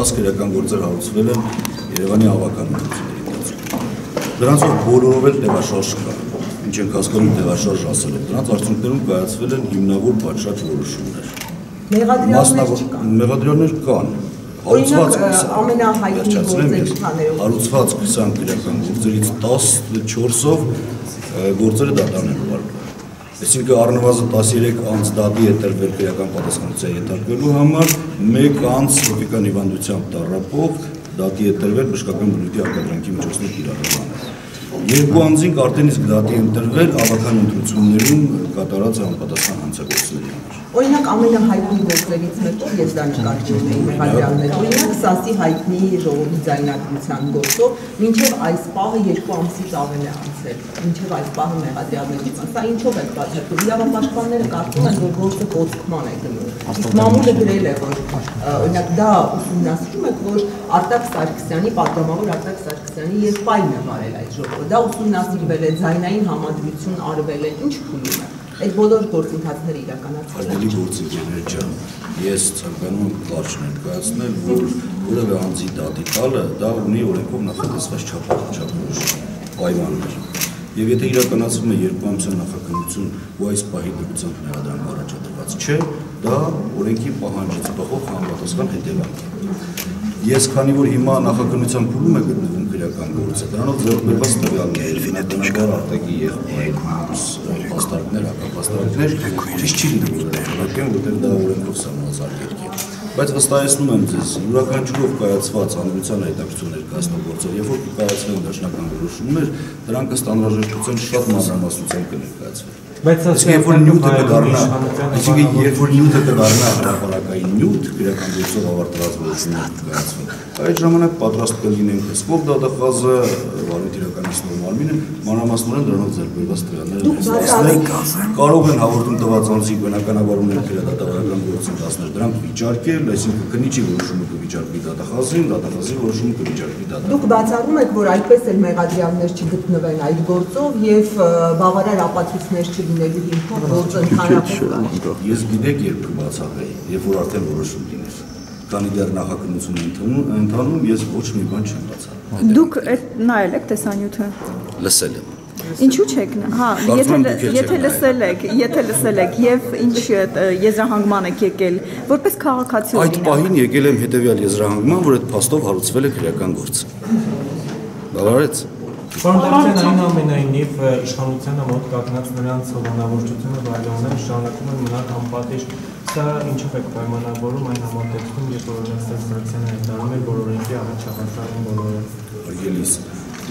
10 քրեական գործեր հարուցվել են Երևանի ավական ընտրությունների ընթացքում։ Դրանցով բոլորով էլ տեղաշարժ կա, ինչ ենք հասկանում տեղաշարժ ասելով, դրանց արդյունքներում կայացվել են հիմնավոր պատշաճ որոշումներ։ Մեղադրյալներ կան։ Օրինակ ամենահայտնի գործեր հարուցված 20 քրեական գործերից 14-ով գործերը դատարան են ուղարկվել։ Այսինքն առնվազն 13 անց դատի է տրվել քրեական պատասխանատվության ենթարկվելու համար, 1 անց հոգեկան հիվանդությամբ տառապող դատի է տրվել բժշկական բնույթի արտադրանքի միջոցներ կիրառելու։ 2 անձինք արդեն իսկ դատի են տրվել ավական ընտրություններում կատարած անպատասխան հանցագործությունների համար։ Օրինակ ամենահայտնի գործերից մեկը ես դա նկարչում էի մեղադրյալներ։ Օրինակ ՍԱՍ-ի հայտնի ժողովի ձայնագրության գործով մինչև այս պահը 2 ամսից ավել է անցել։ Մինչև այս պահը մեղադրյալներից սա ինչով է բացատրվում։ Իրավապաշտպանները կարծում են, որ գործը կոծկման է գնում։ Իսկ մամուլը գրել է, որ օրինակ դա ուսումնասիրում է, որ Արտակ Սարգսյանի պատգամավոր Արտակ Սարգսյանի եղբայրն է վարել այդ ժողովը։ Դա ուսումնասիրվել է, ձայնային համադրություն արվել է, ինչ փուլում է։ Այդ բոլոր գործընթացները իրականացվել են։ Ալի գործընկերներ ջան, ես ցանկանում եմ կարճ ներկայացնել, որ որևէ անձի դատի տալը դա ունի օրենքով նախատեսված չափորոշ պայմաններ։ Եվ եթե իրականացվում է 2 ամսյա նախաքննություն ու այս պահի դրությամբ մեղադրանք առաջադրված չէ, դա օրենքի պահանջից բխող համապատասխան հետևանք է։ Ես քանի որ հիմա նախաքննության փուլում է գտնվում քրեական գործը, դրանով ձեռքբերված տվյալներ, բնականաբար արտակի փաստարկներ, հակապաստարկներ ճիշտ չի լինում դեպքում, որտեղ դա օրենքով սահմանված արգելք է։ Բայց վստահեցնում եմ ձեզ, յուրաքանչյուրով կայացված հանրության հետաքրքրություն ներկայացնող գործեր, երբ որ կկայացվեն դաշնական որոշումներ, դրանք ըստ անհրաժեշտության շատ մանրամասնությամբ կներկայացվեն։ Բայց երբ որ նյութը կդառնա, այսինքն երբ որ նյութը կդառնա հրապարակային նյութ, քրեական գործով ավարտված որոշումներ կայացվեն, այդ ժամանակ պատրաստ կլինենք հսկող դատախազը, վարույթ իրականացնող մարմինը, մանրամասնորեն դրանով ձեռքբերված տվյալները ներկայացնել, կարող են հաղորդում տված անձինք բնականաբար ունեն քրեադատավարական գործընթացներ, դրանք վիճարկել, այսինքն քննիչի որոշումը կվիճարկվի դատախազին, դատախազի որոշումը կվիճարկվի դատախազին։ Դուք բացառում եք, որ այդպես էլ մեղադրյալներ չգտնվեն այդ գործով եւ բավարար ապացույցներ չլինելու հիմքով գործը ընդհանրապես։ Ես գիտեք երբ կբացառեի, երբ որ արդեն որոշում լիներ։ Քանի դեռ նախաքննություն ընթանում, ես ոչ մի բան չեմ բացառում։ Դուք նայել եք տեսանյութը։ Լսել եմ։ Ինչու չեք, հա, եթե լսել եք եւ ինչ եզրահանգման եք եկել, որպես քաղաքացի այդ պահին եկել եմ հետեւյալ եզրահանգման, որ այդ փաստով հարուցվել է քրեական գործ։ Բավարարեց։ Պարոն այնուամենայնիվ իշխանությանը մոտ կանգնած նրանց հովանավորչությունը վայելողները շարունակում են մնալ անպատիժ։ Սա ինչով է պայմանավորում այն համատեքստում, երբ որ Սարգսյանը հայտարարում էր, որ օրենքի առաջադասական բոլորը։ Արգելիս,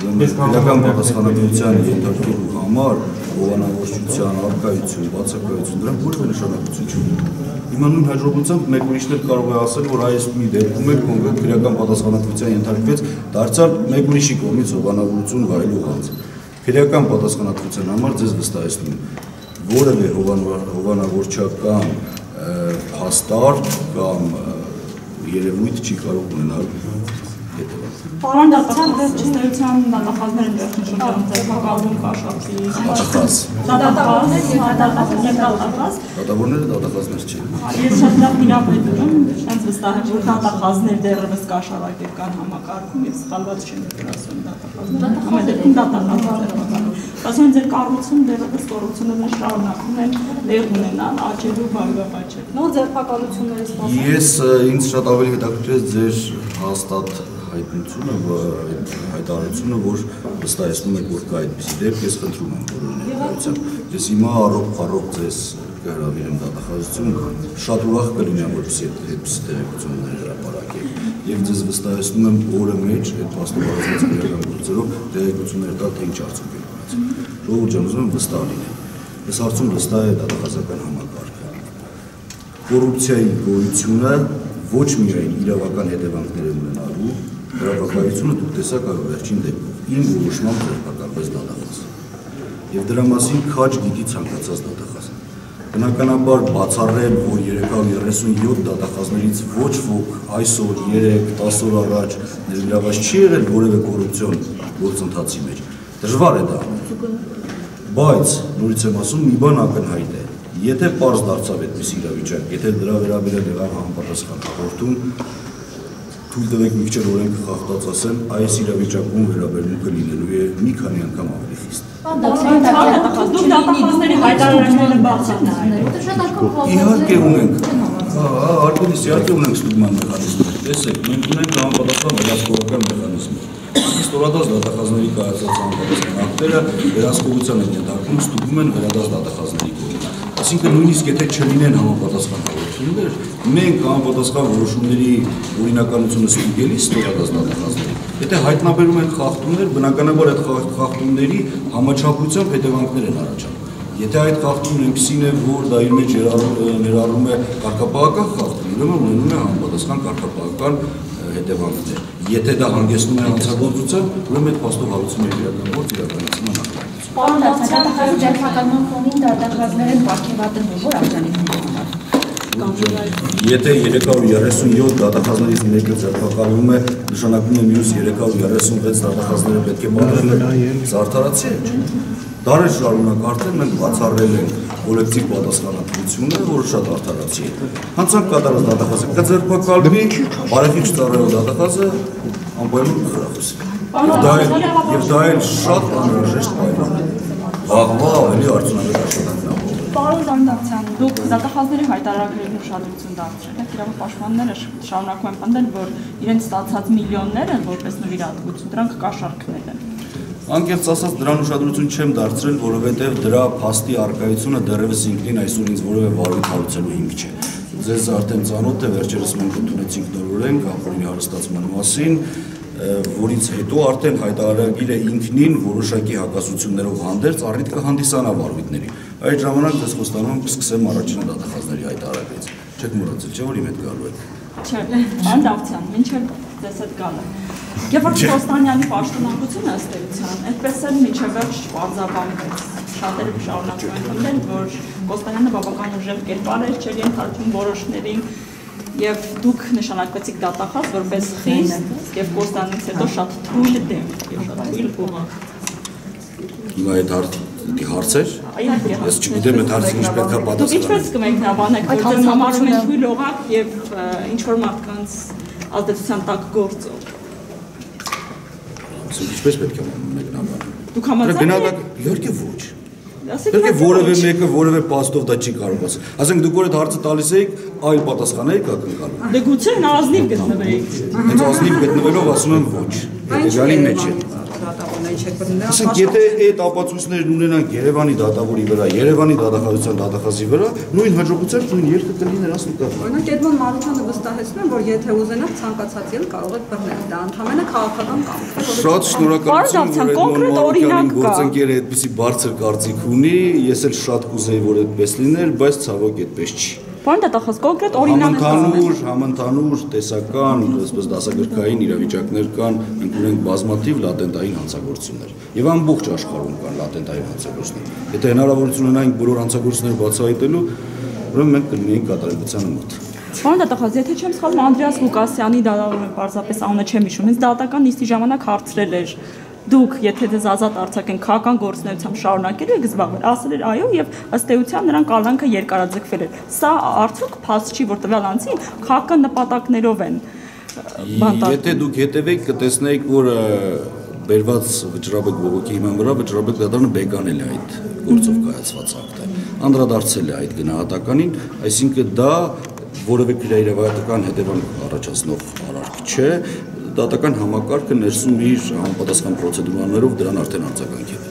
քրեական պատասխանատվության ենթարկելու համար հովանավորչության արկայություն, բացակայություն, դրանք որևէ նշանակություն չունեն։ Հիմա նույն հաջողությամբ մեկ ուրիշներ կարող է ասել, որ այս մի դեպքում էլ կոնկրետ քրեական պատասխանատվության ենթարկվեց, դարձյալ մեկ ուրիշի կողմից հովանավորություն վայելող անձ։ Քրեական պատասխանատվության համար ձեզ վստահեցնում եմ, որևէ հովանավորչական հաստարտ կամ երևույթ չի կարող ունենալ հետևանք։ Պարոն դատական վերջնության դատախազները ներշնչում ձերբակալվում կաշառքի դատավորները դատախազներ չեն։ Ես շատ լավ իրավեդում եմ, շանս վստահ եմ, որ դատախազներ դեռևս կաշառակերական համակարգում եւ սխալված չեն դրասում դատախազները։ Ամեն դեպքում դատախազները ասում են ձեր կառուցում դեռևս կառուցումները շարունակում են լեղ ունենալ, աճելու բարգավաճել։ Նոր ձերբակալությունները սպասում։ Ես ինձ շատ ավելի հետաքրքրեց ձեր հաստատ հայտնությունը, հայտարարությունը, որ վստահեցնում եք, որ կա այդպիսի դեպք, ես խնդրում եմ բոլորին ներկայությամբ։ Ես հիմա առողջ ձեզ կհրավիրեմ դատախազություն, շատ ուրախ կլինեմ, որպեսզի այդպիսի տեղեկություններ հրապարակեք։ Եվ ձեզ վստահեցնում եմ օրը մեջ այդ փաստաբանված քրեական գործերով տեղեկություններ տալ, թե ինչ արդյունք է ունեցել։ Ժողովուրդ ջան, ուզում եմ վստահ լինել։ Այս հարցում վստահ է դատախազական համակարգը։ Կոռուպցիայի գոյությունը ոչ միայն իրավական հետևանքներ ունենալու, հրապարակությունը դուք տեսաք այո վերջին դեպքում։ Իմ որոշմամբ ձերբակալվեց դատախազ։ Եվ դրա մասին քաջ գիտի ցանկացած դատախազ։ Բնականաբար բացառել, որ 337 դատախազներից ոչ ոք այսօր 3-10 օր առաջ ներգրաված չի եղել որևէ կոռուպցիոն գործընթացի մեջ։ Դժվար է դա։ Բայց նորից եմ ասում, մի բան ակնհայտ է։ Եթե պարզ դարձավ այդպես իրավիճակ, եթե դրա վերաբերյալ եղավ համապատասխան հաղորդում, թույլ տվեք մի քիչ օրենքը խախտած ասեմ, այս իրավիճակում վերաբերմունքը լինելու է մի քանի անգամ ավելի խիստ։ Դուք դատախազների հայտարարությունները բացատրել։ Իհարկե ունենք։ Արգելիս իհարկե ունենք ստուգման մեխանիզմներ։ Տեսեք, մենք ունենք համապատասխան վերահսկողական մեխանիզմներ։ Ստորադաս դատախազների կայացած համապատասխան ակտերը վերահսկողության են ենթարկվում, ստուգվում են վերադաս դատախազների կողմից։ Այսինքն նույնիսկ եթե չլինեն համապատասխան որոշումներ, մենք համապատասխան որոշումների օրինականությունը ստուգելիս ստորադաս դատախազների, եթե հայտնաբերում են խախտումներ, բնականաբար այդ խախտումների համաչափությամբ հետևանքներ են առաջանում։ Եթե այդ խախտումն այնպիսին է, որ դա իր մեջ ներառում է կարգապահական խախտում, ուրեմն ունենում է համապատասխան կարգապահական հետևանքներ։ Եթե դա հանգեցնում է հանցագործության, ուրեմն այդ փաստով հարուցումների իրականորոշ իրականացումը նախատեսվում։ Պարոն դատախազի ձերբակալման ֆոնին դատախազները պարգևատրվում են որ արձանիկների համար։ Եթե 337 դատախազներից մեկը ձերբակալվում է, նշանակում է մյուս 336 դատախազները պետք է պատրաստել զարդարացի է, չէ՞։ Դարեր շարունակ արդեն մենք բացառել ենք կոլեկտիվ պատասխանատվությունը, որը շատ արդարացի է։ Հանցանք կատարած դատախազը կձերբակալվի, բարեխիղճ ծառայող դատախազը անպայման կխրախուսի։ Եվ դա էլ շատ անհրաժեշտ պայման է։ Վաղվա ավելի արդյունավետ աշխատանքն է։ Պարոն Զանգդարցյան, դուք դատախազների հայտարարագրերին ուշադրություն դարձրել եք, իրավապաշտպանները շարունակում են պնդել, որ իրենց ստացած միլիոնները որպես նվիրատվություն, դրանք կաշառքներ են։ Անկեղծ ասած դրան ուշադրություն չեմ դարձրել, որովհետև դրա փաստի առկայությունը դեռևս ինքնին այսօր ինձ որևէ վարույթ հարուցելու հիմք չէ։ Ձեզ արդեն ծանոթ է, վերջերս մենք ընդունեցինք նոր օրենք ապօրինի հարստացման մասին, որից հետո արդեն հայտարարագիրը ինքնին որոշակի հակասություններով հանդերձ առիթ կհանդիսանա վարույթների։ Այդ ժամանակ ձեզ խոստանում եմ կսկսեմ առաջին դատախազների հայտարարագրից։ Չեք մոռացել, չէ՞ որ իմ հետ գալու եք։ Չէ, պարոն Դավթյան, մինչև ձեզ հետ գալը։ Եվ որ Խոստանյանի պաշտոնանկությունը ըստ էության, այդպես էլ մինչև վերջ չպարզաբանվեց։ Շատերը շարունակում են պնդել, որ Խոստանյանը բավական ուժեղ կերպար էր, չէր ենթարկվում որոշներին, եւ դուք նշանակվեցիք դատախազ որպես խիստ եւ Խոստանյանից հետո շատ թույլ դեմ եւ շատ թույլ կողմ։ Հիմա այդ հարցեր։ Ես չգիտեմ այդ հարցին ինչ պետք է պատասխանել։ Դուք ինչպես կմեկնաբանեք, որ ձեզ համարում են թույլ օղակ եւ ինչ որ մարդկանց ազդեցության տակ գործող։ Ինչպես պետք է մեկնաբանել։ Դուք համաձայն եք։ Իհարկե ոչ։ Իհարկե որևէ մեկը որևէ փաստով դա չի կարող ասել։ Ասենք դուք որ այդ հարցը տալիս եք, այլ պատասխան եք ակնկալում։ Դե գուցե նա ազնիվ գտնվեիք։ Հենց ազնիվ գտնվելով ասում եմ ոչ։ Էլի մեջ է։ Ասենք եթե այդ ապացույցներն ունենանք Երևանի դատավորի վրա, Երևանի դատախազության դատախազի վրա, նույն հաջողությամբ նույն երկը կլինի նրանց նկատմամբ։ Օրինակ Էդմոն Մարությանը վստահեցնում է, որ եթե ուզենաք ցանկացած ել կարող եք բռնել, դա ընդհանրապես քաղաքական կամք է։ Շատ շնորհակալություն, որ Էդմոն Մարությանին գործընկերը այդպիսի բարձր կարծիք ունի, ես էլ շատ կուզեի, որ այդպես լիներ, բայց ցավոք այդպես չի։ Պարոն դատախազ կոնկրետ օրինակ Համընդհանուր տեսական, այսպես դասագրքային իրավիճակներ կան, մենք ունենք բազմաթիվ լատենտային հանցագործություններ եւ ամբողջ աշխարհում կան լատենտային հանցագործություններ։ Եթե հնարավորություն ունենանք բոլոր հանցագործությունները բացահայտելու, ուրեմն մենք կլինեինք կատարելության մոտ։ Պարոն դատախազ, եթե չեմ սխալվում, Անդրեաս Ղուկասյանի դատավորը պարզապես անունը չեմ հիշում, ինձ դատական նիստի ժամանակ հարցրել էր դուք եթե դες ազատ արձակեն քաղաքական գործունեությամբ շարունակելու եք զբաղվել, ասել էր այո եւ ըստ էության նրան կալանքը երկարաձգվել էր։ Սա արդյոք փաստ չի, որ տվյալ անձին քաղաքական նպատակներով են բանտարկվում։ Եթե դուք հետևեք կտեսնեիք, որ բերված վճռաբեկ բողոքի հիման վրա վճռաբեկ դատարանը բեկանել է այդ գործով կայացված ակտը։ Անդրադարձել է այդ գնահատականին, այսինքն դա որևէ քրեական հետևանք առաջացնող արարք չէ։ Դատական համակարգը ներսում իր համապատասխան պրոցեդուրաներով դրան արդեն արձագանքել է։